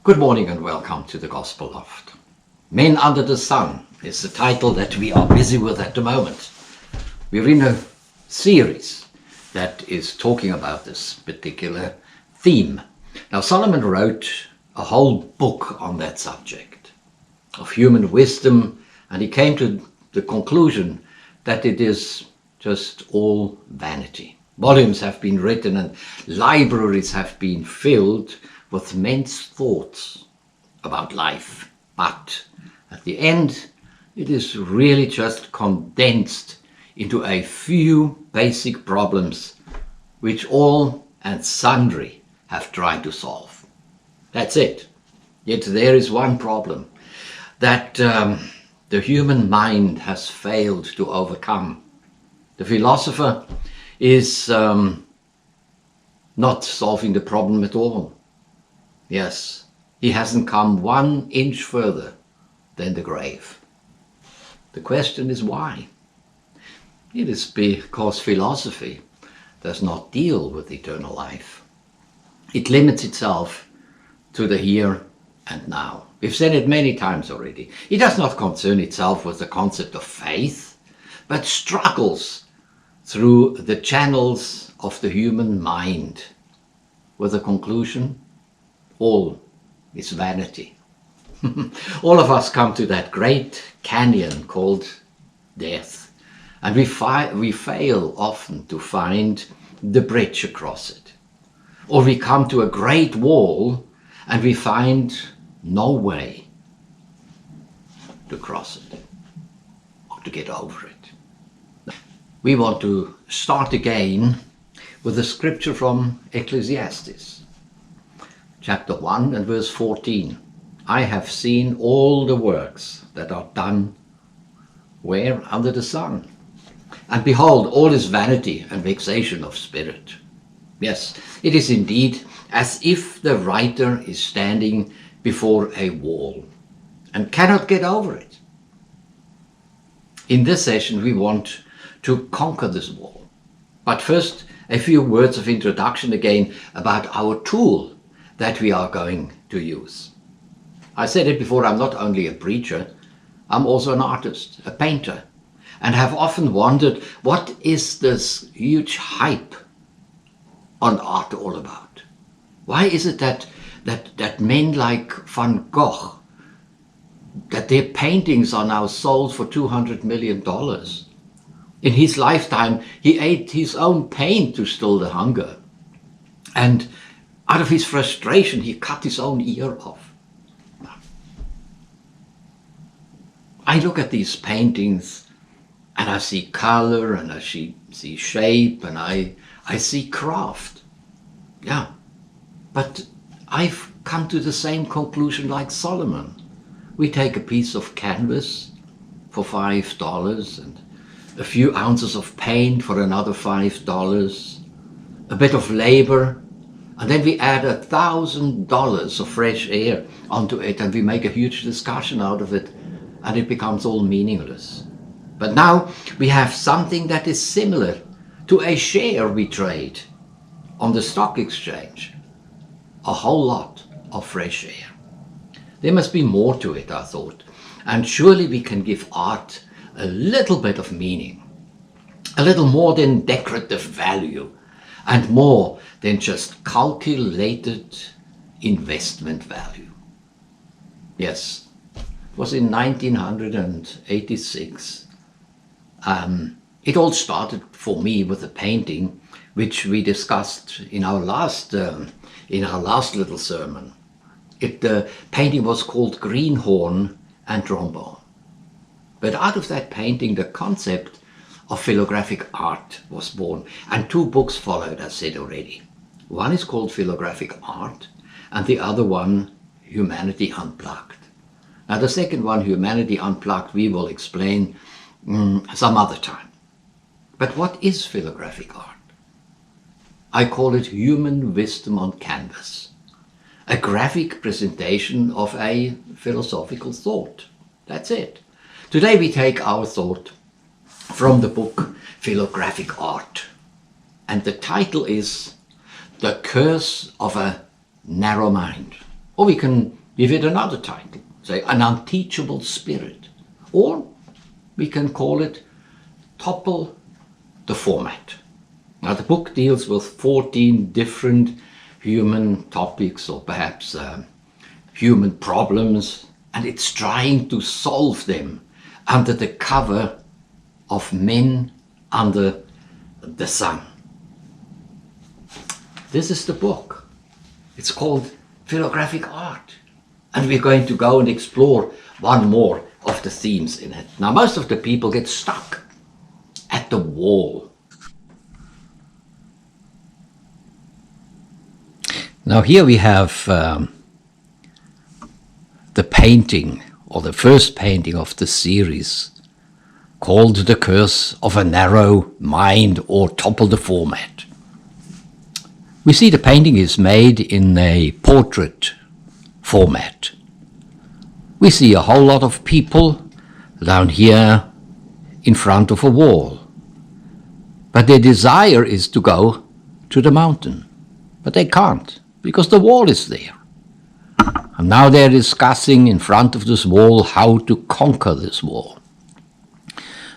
Good morning and welcome to the Gospel Loft. Men Under the Sun is the title that we are busy with at the moment. We're in a series that is talking about this particular theme. Now, Solomon wrote a whole book on that subject of human wisdom, and he came to the conclusion that it is just all vanity. Volumes have been written and libraries have been filled with men's thoughts about life, but at the end it is really just condensed into a few basic problems which all and sundry have tried to solve. That's it. Yet there is one problem that the human mind has failed to overcome. The philosopher is not solving the problem at all. Yes, he hasn't come 1 inch further than the grave. The question is why? It is because philosophy does not deal with eternal life. It limits itself to the here and now. We've said it many times already. It does not concern itself with the concept of faith, but struggles through the channels of the human mind with the conclusion, all is vanity. All of us come to that great canyon called death, and we fail often to find the bridge across it. Or we come to a great wall and we find no way to cross it or to get over it. We want to start again with a scripture from Ecclesiastes. Chapter 1 and verse 14. I have seen all the works that are done where? Under the sun. And behold, all is vanity and vexation of spirit. Yes, it is indeed as if the writer is standing before a wall and cannot get over it. In this session we want to conquer this wall. But first, a few words of introduction again about our tool that we are going to use. I said it before, I'm not only a preacher, I'm also an artist, a painter, and have often wondered, what is this huge hype on art all about? Why is it that men like Van Gogh, that their paintings are now sold for $200 million? In his lifetime, he ate his own paint to still the hunger. And out of his frustration, he cut his own ear off. I look at these paintings and I see color and I see shape and I see craft. Yeah, but I've come to the same conclusion like Solomon. We take a piece of canvas for $5 and a few ounces of paint for another $5, a bit of labor, and then we add $1,000 of fresh air onto it and we make a huge discussion out of it and it becomes all meaningless. But now we have something that is similar to a share we trade on the stock exchange. A whole lot of fresh air. There must be more to it, I thought, and surely we can give art a little bit of meaning, a little more than decorative value, and more than just calculated investment value. Yes, it was in 1986. It all started for me with a painting which we discussed in our last little sermon. The painting was called Greenhorn and Trombone. But out of that painting, the concept of philographic art was born, and 2 books followed, as said already. One is called Philographic Art, and the other one, Humanity Unplugged. Now the second one, Humanity Unplugged, we will explain some other time. But what is philographic art? I call it human wisdom on canvas, a graphic presentation of a philosophical thought. That's it. Today we take our thought from the book Philographic Art, and the title is The Curse of a Narrow Mind. Or we can give it another title, say an unteachable spirit. Or we can call it Topple the Format. Now the book deals with 14 different human topics, or perhaps human problems, and it's trying to solve them under the cover of Men Under the Sun. This is the book. It's called Philographic Art, and we're going to go and explore one more of the themes in it. Now most of the people get stuck at the wall. Now here we have the painting, or the first painting of the series, called The Curse of a Narrow Mind, or Topple the Format. We see the painting is made in a portrait format. We see a whole lot of people down here in front of a wall. But their desire is to go to the mountain. But they can't, because the wall is there. And now they're discussing in front of this wall how to conquer this wall.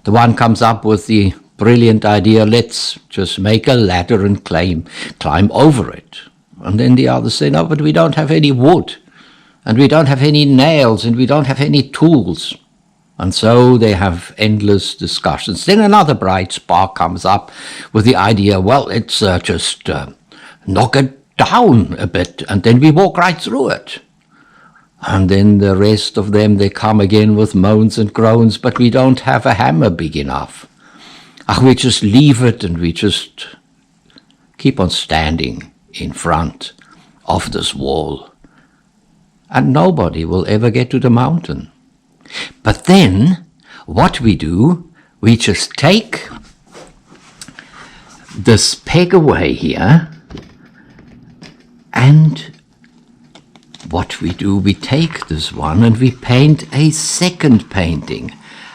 The one comes up with the brilliant idea, let's just make a ladder and climb over it. And then the others say, no, but we don't have any wood, and we don't have any nails, and we don't have any tools. And so they have endless discussions. Then another bright spark comes up with the idea, well, let's just knock it down a bit, and then we walk right through it. And then the rest of them, they come again with moans and groans, but we don't have a hammer big enough. We just leave it, and we just keep on standing in front of this wall. And nobody will ever get to the mountain. But then, what we do, we just take this peg away here, and what we do, we take this one and we paint a second painting,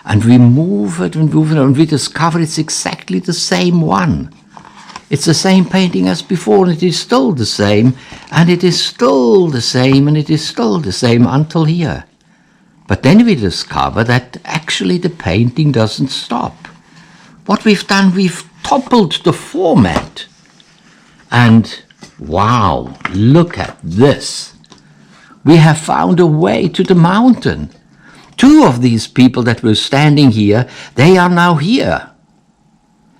and we move it and move it, and we discover it's exactly the same one. It's the same painting as before, and it is still the same, and it is still the same, and it is still the same until here. But then we discover that actually the painting doesn't stop. What we've done, we've toppled the format. And wow, look at this. We have found a way to the mountain. Two of these people that were standing here, they are now here.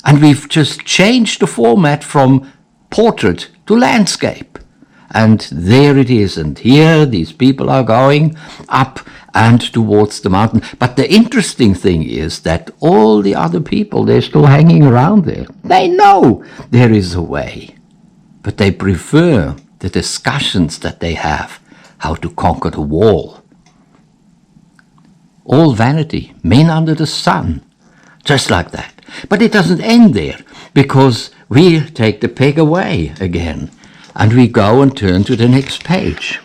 And we've just changed the format from portrait to landscape. And there it is. And here these people are going up and towards the mountain. But the interesting thing is that all the other people, they're still hanging around there. They know there is a way. But they prefer the discussions that they have, how to conquer the wall. All vanity, men under the sun, just like that. But it doesn't end there, because we take the peg away again, and we go and turn to the next page.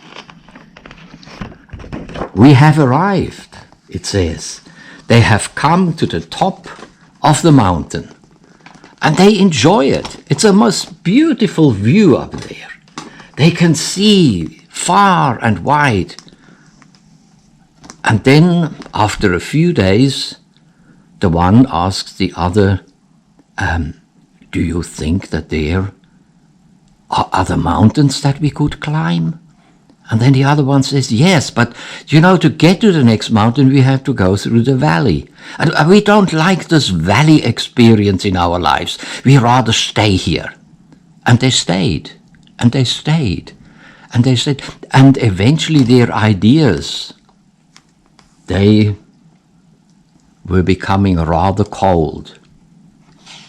We have arrived, it says. They have come to the top of the mountain, and they enjoy it. It's a most beautiful view up there. They can see far and wide. And then, after a few days, the one asks the other, do you think that there are other mountains that we could climb? And then the other one says, yes, but you know, to get to the next mountain, we have to go through the valley. And we don't like this valley experience in our lives. We rather stay here. And they stayed, and they stayed, and they stayed. And eventually their ideas, they were becoming rather cold.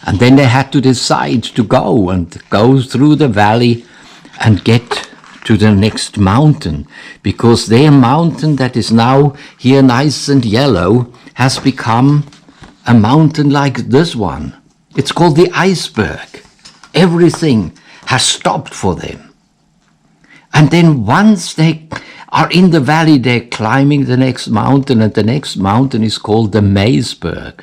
And then they had to decide to go through the valley and get to the next mountain, because their mountain that is now here nice and yellow has become a mountain like this one. It's called the iceberg. Everything has stopped for them. And then once they are in the valley, they're climbing the next mountain, and the next mountain is called the Mazeberg,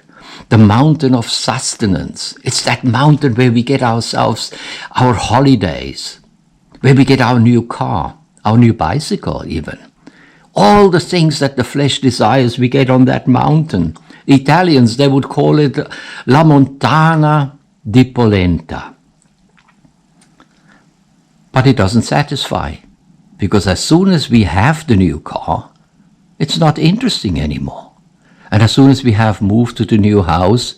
the mountain of sustenance. It's that mountain where we get ourselves our holidays, where we get our new car, our new bicycle even. All the things that the flesh desires, we get on that mountain. The Italians, they would call it La Montana di Polenta. But it doesn't satisfy, because as soon as we have the new car, it's not interesting anymore. And as soon as we have moved to the new house,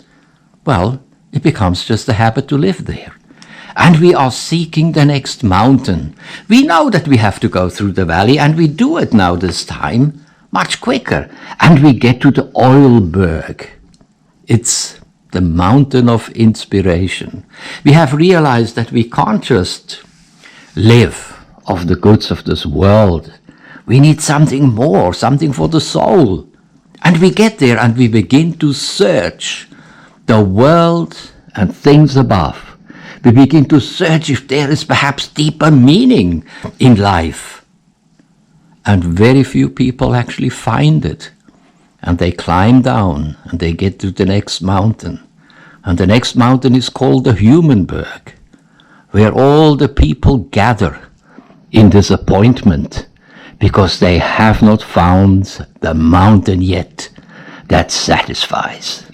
well, it becomes just a habit to live there. And we are seeking the next mountain. We know that we have to go through the valley, and we do it now this time much quicker. And we get to the Oilberg. It's the mountain of inspiration. We have realized that we can't just live off the goods of this world. We need something more, something for the soul. And we get there and we begin to search the world and things above. We begin to search if there is perhaps deeper meaning in life. And very few people actually find it. And they climb down and they get to the next mountain. And the next mountain is called the Humanberg, where all the people gather in disappointment because they have not found the mountain yet that satisfies.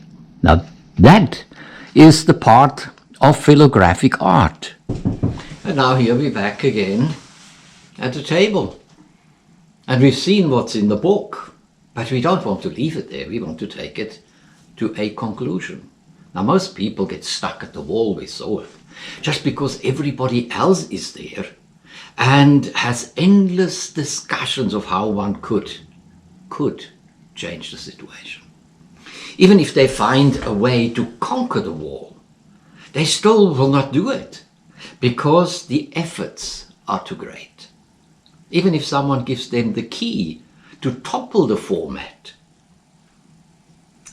Now that is the part of philographic art. And now here we're back again at the table. And we've seen what's in the book, but we don't want to leave it there. We want to take it to a conclusion. Now most people get stuck at the wall, we saw it, just because everybody else is there and has endless discussions of how one could change the situation. Even if they find a way to conquer the wall, they still will not do it because the efforts are too great. Even if someone gives them the key to topple the format,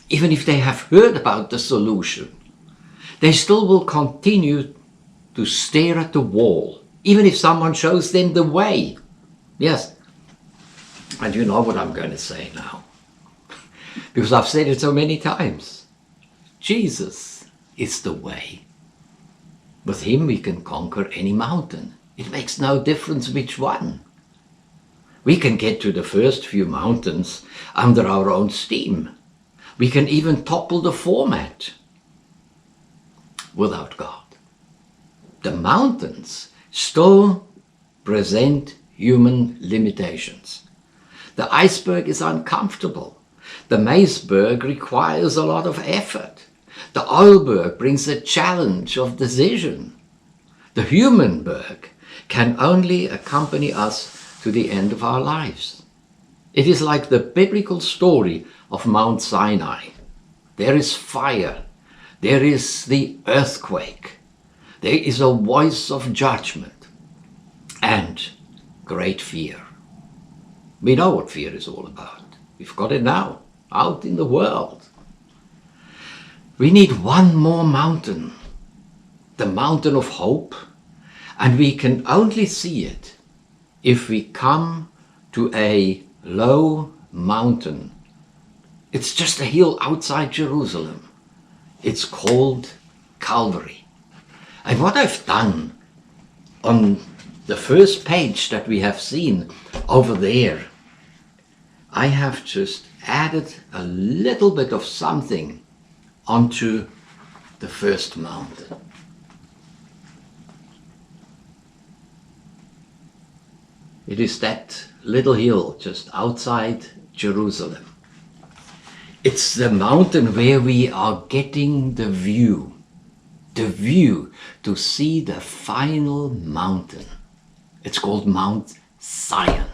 even if they have heard about the solution, they still will continue to stare at the wall, even if someone shows them the way. Yes, and you know what I'm going to say now, because I've said it so many times. Jesus is the way. With him we can conquer any mountain. It makes no difference which one. We can get to the first few mountains under our own steam. We can even topple the format without God. The mountains still present human limitations. The iceberg is uncomfortable. The Maceberg requires a lot of effort. The Oilberg brings a challenge of decision. The Humanberg can only accompany us to the end of our lives. It is like the biblical story of Mount Sinai. There is fire. There is the earthquake. There is a voice of judgment and great fear. We know what fear is all about. We've got it now, out in the world. We need one more mountain, the mountain of hope, and we can only see it if we come to a low mountain. It's just a hill outside Jerusalem. It's called Calvary. And what I've done on the first page that we have seen over there, I have just added a little bit of something onto the first mountain. It is that little hill just outside Jerusalem. It's the mountain where we are getting the view to see the final mountain. It's called Mount Zion.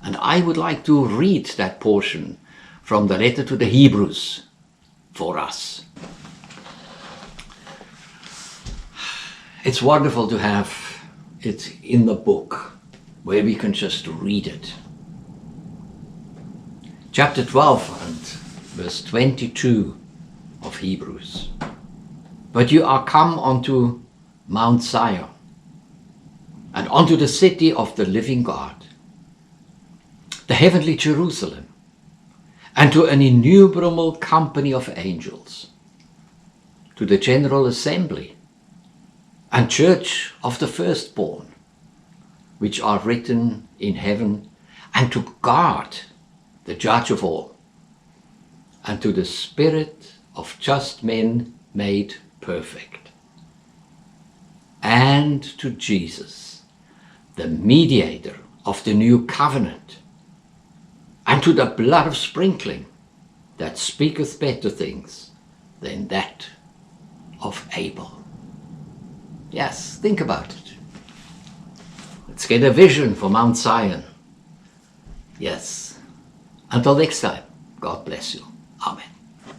And I would like to read that portion from the letter to the Hebrews for us. It's wonderful to have it in the book where we can just read it. Chapter 12 and verse 22 of Hebrews. But you are come unto Mount Zion and unto the city of the living God, the heavenly Jerusalem, and to an innumerable company of angels, to the general assembly and church of the firstborn, which are written in heaven, and to God, the judge of all, and to the spirit of just men made perfect, and to Jesus, the mediator of the new covenant, and to the blood of sprinkling that speaketh better things than that of Abel. Yes, think about it. Let's get a vision for Mount Zion. Yes. Until next time, God bless you. Amen.